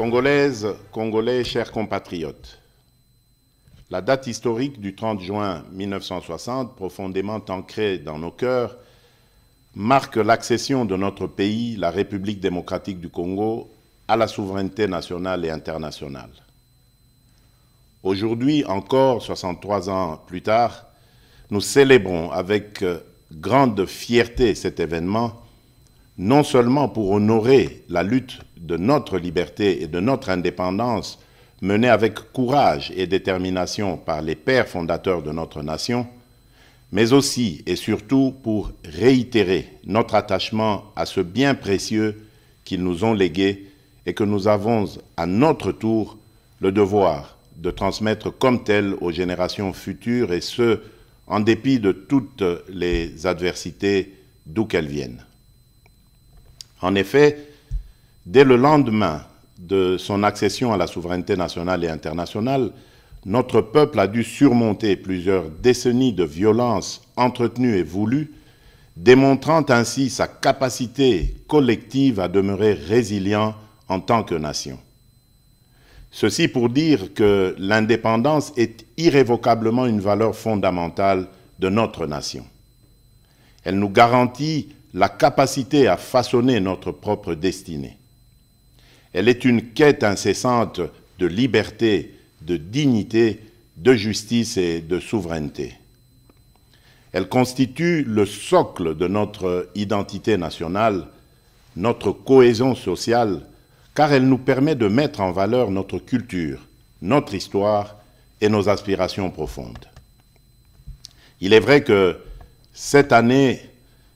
Congolaises, Congolais, chers compatriotes, la date historique du 30 juin 1960, profondément ancrée dans nos cœurs, marque l'accession de notre pays, la République démocratique du Congo, à la souveraineté nationale et internationale. Aujourd'hui, encore 63 ans plus tard, nous célébrons avec grande fierté cet événement, non seulement pour honorer la lutte de notre liberté et de notre indépendance menée avec courage et détermination par les pères fondateurs de notre nation, mais aussi et surtout pour réitérer notre attachement à ce bien précieux qu'ils nous ont légué et que nous avons à notre tour le devoir de transmettre comme tel aux générations futures, et ce, en dépit de toutes les adversités d'où qu'elles viennent. En effet, dès le lendemain de son accession à la souveraineté nationale et internationale, notre peuple a dû surmonter plusieurs décennies de violences entretenues et voulues, démontrant ainsi sa capacité collective à demeurer résilient en tant que nation. Ceci pour dire que l'indépendance est irrévocablement une valeur fondamentale de notre nation. Elle nous garantit la capacité à façonner notre propre destinée. Elle est une quête incessante de liberté, de dignité, de justice et de souveraineté. Elle constitue le socle de notre identité nationale, notre cohésion sociale, car elle nous permet de mettre en valeur notre culture, notre histoire et nos aspirations profondes. Il est vrai que cette année,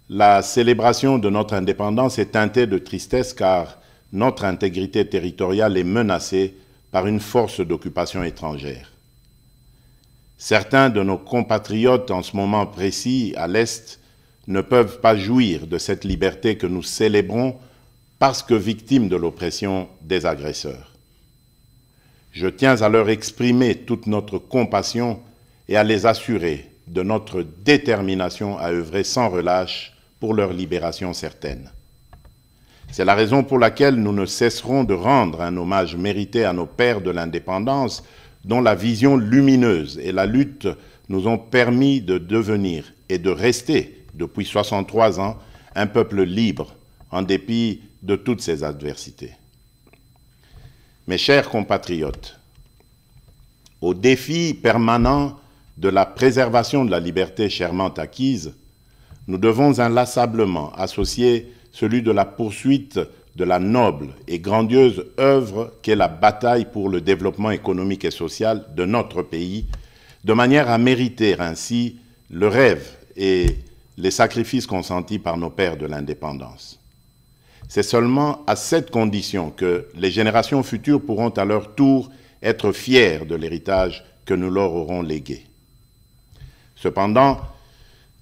la célébration de notre indépendance est teintée de tristesse car notre intégrité territoriale est menacée par une force d'occupation étrangère. Certains de nos compatriotes en ce moment précis à l'Est ne peuvent pas jouir de cette liberté que nous célébrons parce que victimes de l'oppression des agresseurs. Je tiens à leur exprimer toute notre compassion et à les assurer de notre détermination à œuvrer sans relâche pour leur libération certaine. C'est la raison pour laquelle nous ne cesserons de rendre un hommage mérité à nos pères de l'indépendance, dont la vision lumineuse et la lutte nous ont permis de devenir et de rester, depuis 63 ans, un peuple libre, en dépit de toutes ces adversités. Mes chers compatriotes, au défi permanent de la préservation de la liberté chèrement acquise, nous devons inlassablement associer celui de la poursuite de la noble et grandiose œuvre qu'est la bataille pour le développement économique et social de notre pays, de manière à mériter ainsi le rêve et les sacrifices consentis par nos pères de l'indépendance. C'est seulement à cette condition que les générations futures pourront à leur tour être fiers de l'héritage que nous leur aurons légué. Cependant,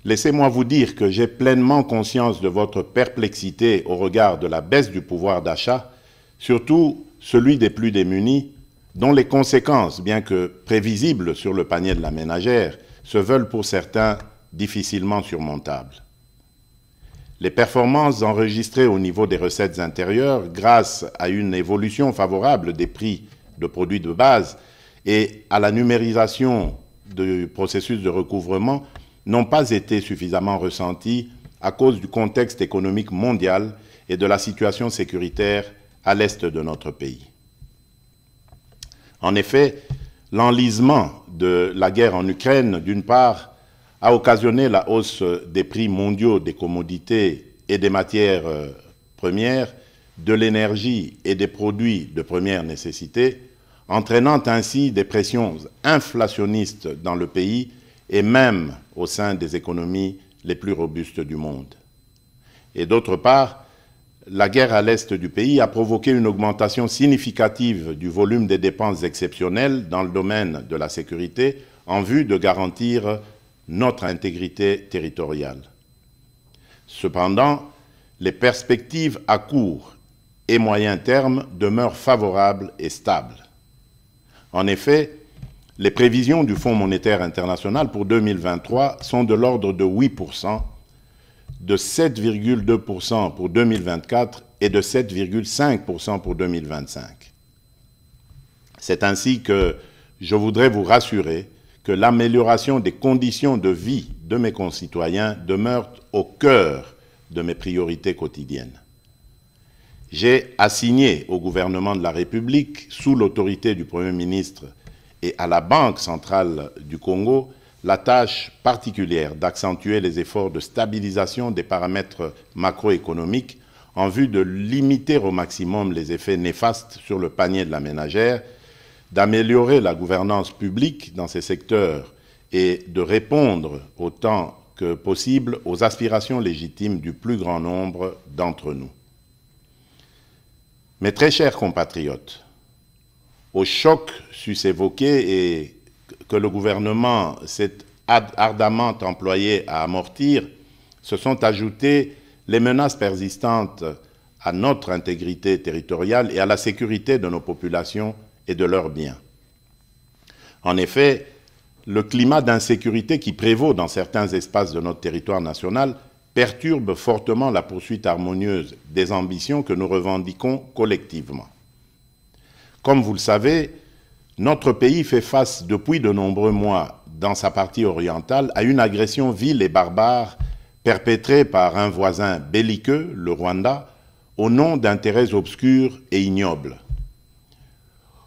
laissez-moi vous dire que j'ai pleinement conscience de votre perplexité au regard de la baisse du pouvoir d'achat, surtout celui des plus démunis, dont les conséquences, bien que prévisibles sur le panier de la ménagère, se veulent pour certains difficilement surmontables. Les performances enregistrées au niveau des recettes intérieures, grâce à une évolution favorable des prix de produits de base et à la numérisation du processus de recouvrement, n'ont pas été suffisamment ressenties à cause du contexte économique mondial et de la situation sécuritaire à l'est de notre pays. En effet, l'enlisement de la guerre en Ukraine, d'une part, a occasionné la hausse des prix mondiaux des commodités et des matières premières, de l'énergie et des produits de première nécessité, entraînant ainsi des pressions inflationnistes dans le pays et même au sein des économies les plus robustes du monde. Et d'autre part, la guerre à l'est du pays a provoqué une augmentation significative du volume des dépenses exceptionnelles dans le domaine de la sécurité en vue de garantir notre intégrité territoriale. Cependant, les perspectives à court et moyen terme demeurent favorables et stables. En effet, les prévisions du Fonds monétaire international pour 2023 sont de l'ordre de 8%, de 7,2% pour 2024 et de 7,5% pour 2025. C'est ainsi que je voudrais vous rassurer que l'amélioration des conditions de vie de mes concitoyens demeure au cœur de mes priorités quotidiennes. J'ai assigné au gouvernement de la République, sous l'autorité du Premier ministre et à la Banque centrale du Congo, la tâche particulière d'accentuer les efforts de stabilisation des paramètres macroéconomiques en vue de limiter au maximum les effets néfastes sur le panier de la ménagère, d'améliorer la gouvernance publique dans ces secteurs et de répondre autant que possible aux aspirations légitimes du plus grand nombre d'entre nous. Mes très chers compatriotes, au choc sus évoqué et que le gouvernement s'est ardemment employé à amortir, se sont ajoutées les menaces persistantes à notre intégrité territoriale et à la sécurité de nos populations et de leurs biens. En effet, le climat d'insécurité qui prévaut dans certains espaces de notre territoire national perturbe fortement la poursuite harmonieuse des ambitions que nous revendiquons collectivement. Comme vous le savez, notre pays fait face depuis de nombreux mois dans sa partie orientale à une agression vile et barbare perpétrée par un voisin belliqueux, le Rwanda, au nom d'intérêts obscurs et ignobles.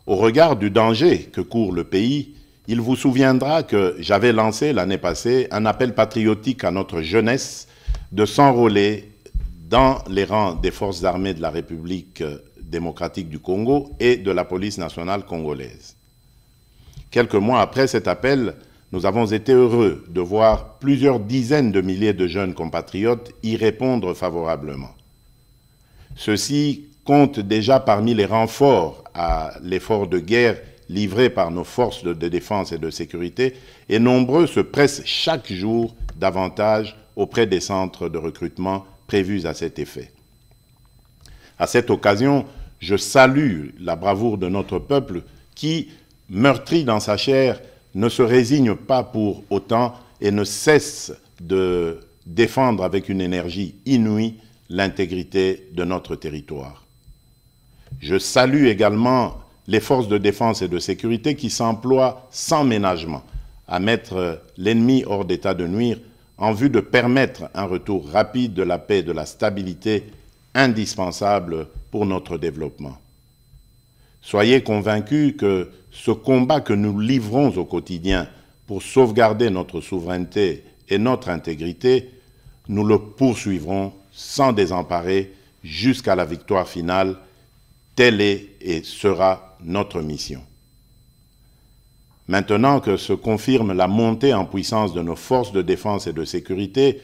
Au regard du danger que court le pays, il vous souviendra que j'avais lancé l'année passée un appel patriotique à notre jeunesse de s'enrôler dans les rangs des forces armées de la République démocratique du Congo et de la police nationale congolaise. Quelques mois après cet appel, nous avons été heureux de voir plusieurs dizaines de milliers de jeunes compatriotes y répondre favorablement. Ceux-ci comptent déjà parmi les renforts à l'effort de guerre livré par nos forces de défense et de sécurité, et nombreux se pressent chaque jour davantage auprès des centres de recrutement prévus à cet effet. À cette occasion, je salue la bravoure de notre peuple qui, meurtri dans sa chair, ne se résigne pas pour autant et ne cesse de défendre avec une énergie inouïe l'intégrité de notre territoire. Je salue également les forces de défense et de sécurité qui s'emploient sans ménagement à mettre l'ennemi hors d'état de nuire en vue de permettre un retour rapide de la paix et de la stabilité indispensable pour notre développement. Soyez convaincus que ce combat que nous livrons au quotidien pour sauvegarder notre souveraineté et notre intégrité, nous le poursuivrons sans désemparer jusqu'à la victoire finale. Telle est et sera notre mission. Maintenant que se confirme la montée en puissance de nos forces de défense et de sécurité,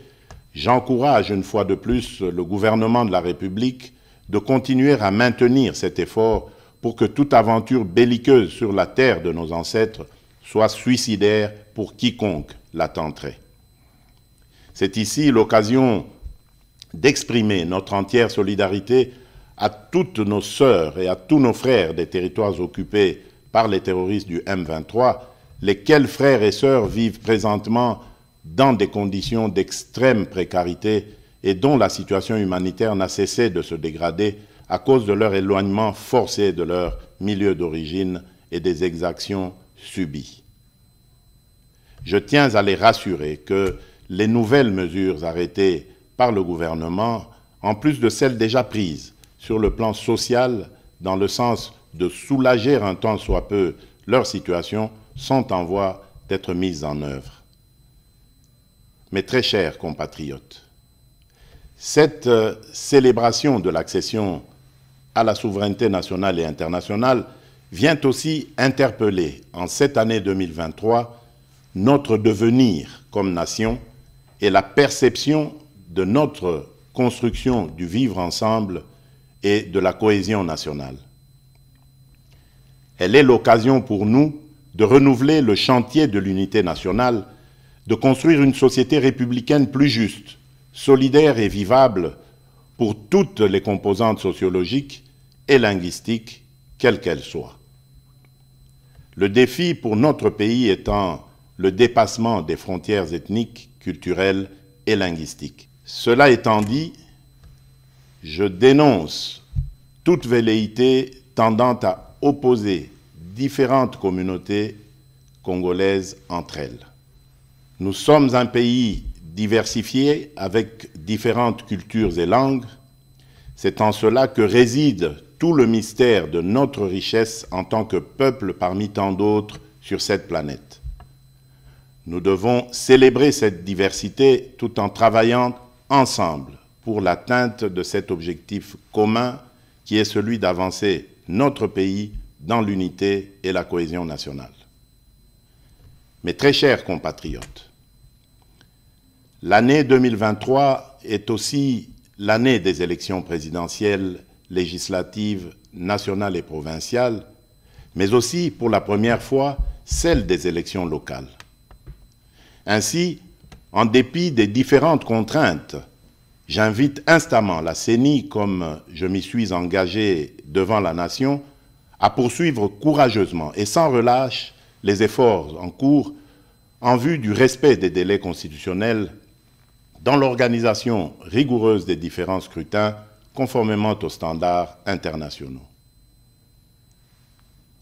j'encourage une fois de plus le gouvernement de la République de continuer à maintenir cet effort pour que toute aventure belliqueuse sur la terre de nos ancêtres soit suicidaire pour quiconque la tenterait. C'est ici l'occasion d'exprimer notre entière solidarité à toutes nos sœurs et à tous nos frères des territoires occupés par les terroristes du M23, lesquels frères et sœurs vivent présentement dans des conditions d'extrême précarité et dont la situation humanitaire n'a cessé de se dégrader à cause de leur éloignement forcé de leur milieu d'origine et des exactions subies. Je tiens à les rassurer que les nouvelles mesures arrêtées par le gouvernement, en plus de celles déjà prises sur le plan social, dans le sens de soulager un tant soit peu leur situation, sont en voie d'être mises en œuvre. Mes très chers compatriotes, cette célébration de l'accession à la souveraineté nationale et internationale vient aussi interpeller, en cette année 2023, notre devenir comme nation et la perception de notre construction du vivre ensemble et de la cohésion nationale. Elle est l'occasion pour nous de renouveler le chantier de l'unité nationale, de construire une société républicaine plus juste, solidaire et vivable pour toutes les composantes sociologiques et linguistiques, quelles qu'elles soient. Le défi pour notre pays étant le dépassement des frontières ethniques, culturelles et linguistiques. Cela étant dit, je dénonce toute velléité tendant à opposer différentes communautés congolaises entre elles. Nous sommes un pays diversifié avec différentes cultures et langues. C'est en cela que réside tout le mystère de notre richesse en tant que peuple parmi tant d'autres sur cette planète. Nous devons célébrer cette diversité tout en travaillant ensemble pour l'atteinte de cet objectif commun qui est celui d'avancer notre pays dans l'unité et la cohésion nationale. Mes très chers compatriotes, l'année 2023 est aussi l'année des élections présidentielles, législatives, nationales et provinciales, mais aussi, pour la première fois, celle des élections locales. Ainsi, en dépit des différentes contraintes, j'invite instamment la CENI, comme je m'y suis engagé devant la nation, à poursuivre courageusement et sans relâche les efforts en cours en vue du respect des délais constitutionnels dans l'organisation rigoureuse des différents scrutins conformément aux standards internationaux.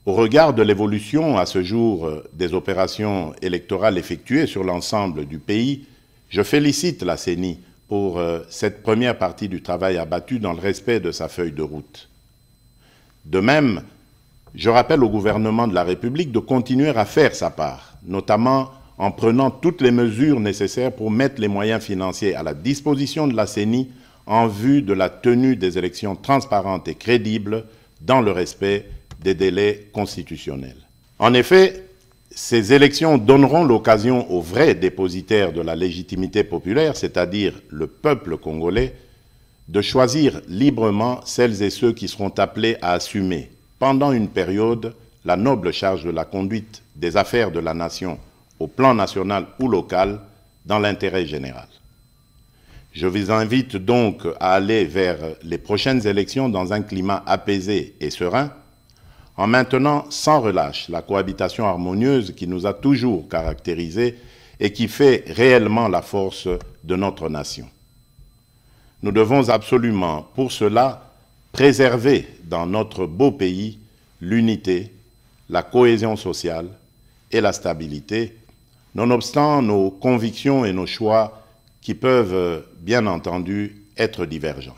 Au regard de l'évolution à ce jour des opérations électorales effectuées sur l'ensemble du pays, je félicite la CENI pour cette première partie du travail abattu dans le respect de sa feuille de route. De même, je rappelle au gouvernement de la République de continuer à faire sa part, notamment en prenant toutes les mesures nécessaires pour mettre les moyens financiers à la disposition de la CENI en vue de la tenue des élections transparentes et crédibles dans le respect des délais constitutionnels. En effet, ces élections donneront l'occasion aux vrais dépositaires de la légitimité populaire, c'est-à-dire le peuple congolais, de choisir librement celles et ceux qui seront appelés à assumer, pendant une période, la noble charge de la conduite des affaires de la nation au plan national ou local, dans l'intérêt général. Je vous invite donc à aller vers les prochaines élections dans un climat apaisé et serein, en maintenant sans relâche la cohabitation harmonieuse qui nous a toujours caractérisés et qui fait réellement la force de notre nation. Nous devons absolument, pour cela, préserver dans notre beau pays l'unité, la cohésion sociale et la stabilité, nonobstant nos convictions et nos choix qui peuvent, bien entendu, être divergents.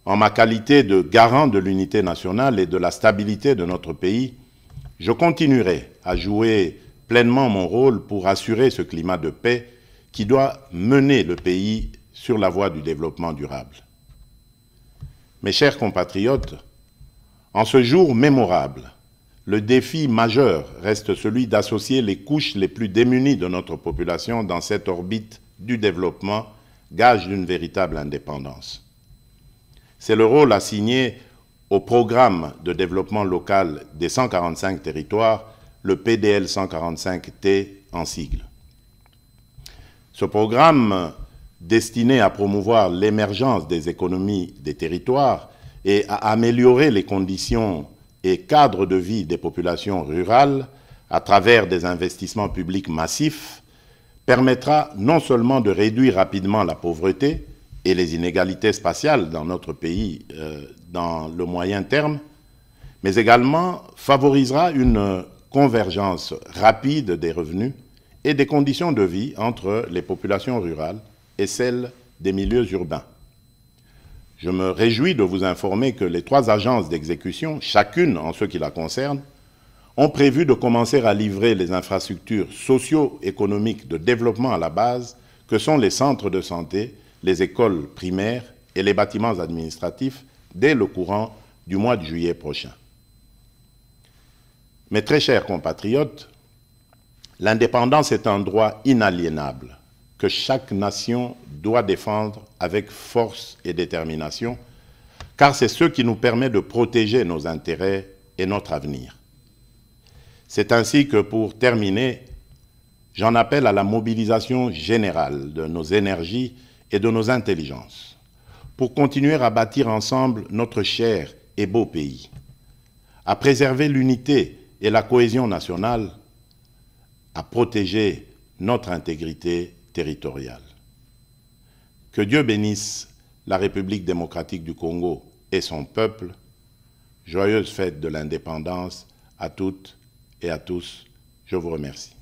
En ma qualité de garant de l'unité nationale et de la stabilité de notre pays, je continuerai à jouer pleinement mon rôle pour assurer ce climat de paix qui doit mener le pays sur la voie du développement durable. Mes chers compatriotes, en ce jour mémorable, le défi majeur reste celui d'associer les couches les plus démunies de notre population dans cette orbite du développement, gage d'une véritable indépendance. C'est le rôle assigné au programme de développement local des 145 territoires, le PDL 145T en sigle. Ce programme, destiné à promouvoir l'émergence des économies des territoires et à améliorer les conditions et cadres de vie des populations rurales à travers des investissements publics massifs, permettra non seulement de réduire rapidement la pauvreté et les inégalités spatiales dans notre pays dans le moyen terme, mais également favorisera une convergence rapide des revenus et des conditions de vie entre les populations rurales et celles des milieux urbains. Je me réjouis de vous informer que les 3 agences d'exécution, chacune en ce qui la concerne, ont prévu de commencer à livrer les infrastructures socio-économiques de développement à la base, que sont les centres de santé, les écoles primaires et les bâtiments administratifs dès le courant du mois de juillet prochain. Mes très chers compatriotes, l'indépendance est un droit inaliénable que chaque nation doit défendre avec force et détermination, car c'est ce qui nous permet de protéger nos intérêts et notre avenir. C'est ainsi que, pour terminer, j'en appelle à la mobilisation générale de nos énergies et de nos intelligences, pour continuer à bâtir ensemble notre cher et beau pays, à préserver l'unité et la cohésion nationale, à protéger notre intégrité territoriale. Que Dieu bénisse la République démocratique du Congo et son peuple. Joyeuse fête de l'indépendance à toutes et à tous. Je vous remercie.